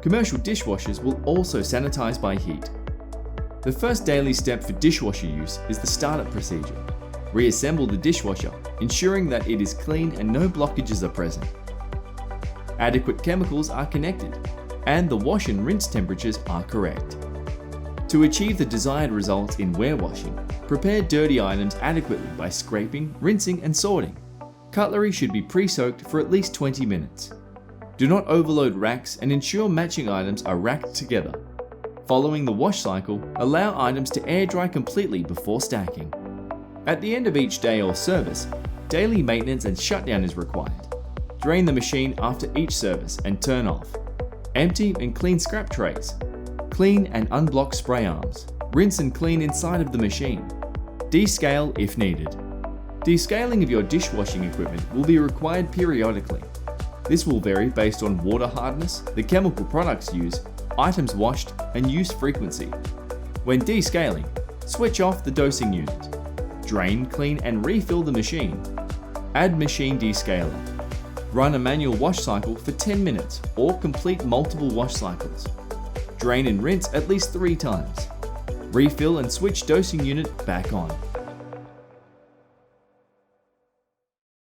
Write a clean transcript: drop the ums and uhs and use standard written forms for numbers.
Commercial dishwashers will also sanitize by heat. The first daily step for dishwasher use is the startup procedure. Reassemble the dishwasher, ensuring that it is clean and no blockages are present. Adequate chemicals are connected, and the wash and rinse temperatures are correct. To achieve the desired results in warewashing, prepare dirty items adequately by scraping, rinsing, and sorting. Cutlery should be pre-soaked for at least 20 minutes. Do not overload racks and ensure matching items are racked together. Following the wash cycle, allow items to air dry completely before stacking. At the end of each day or service, daily maintenance and shutdown is required. Drain the machine after each service and turn off. Empty and clean scrap trays. Clean and unblock spray arms. Rinse and clean inside of the machine. Descale if needed. Descaling of your dishwashing equipment will be required periodically. This will vary based on water hardness, the chemical products used, items washed, and use frequency. When descaling, switch off the dosing unit. Drain, clean, and refill the machine. Add machine descaler. Run a manual wash cycle for 10 minutes or complete multiple wash cycles. Drain and rinse at least 3 times. Refill and switch dosing unit back on.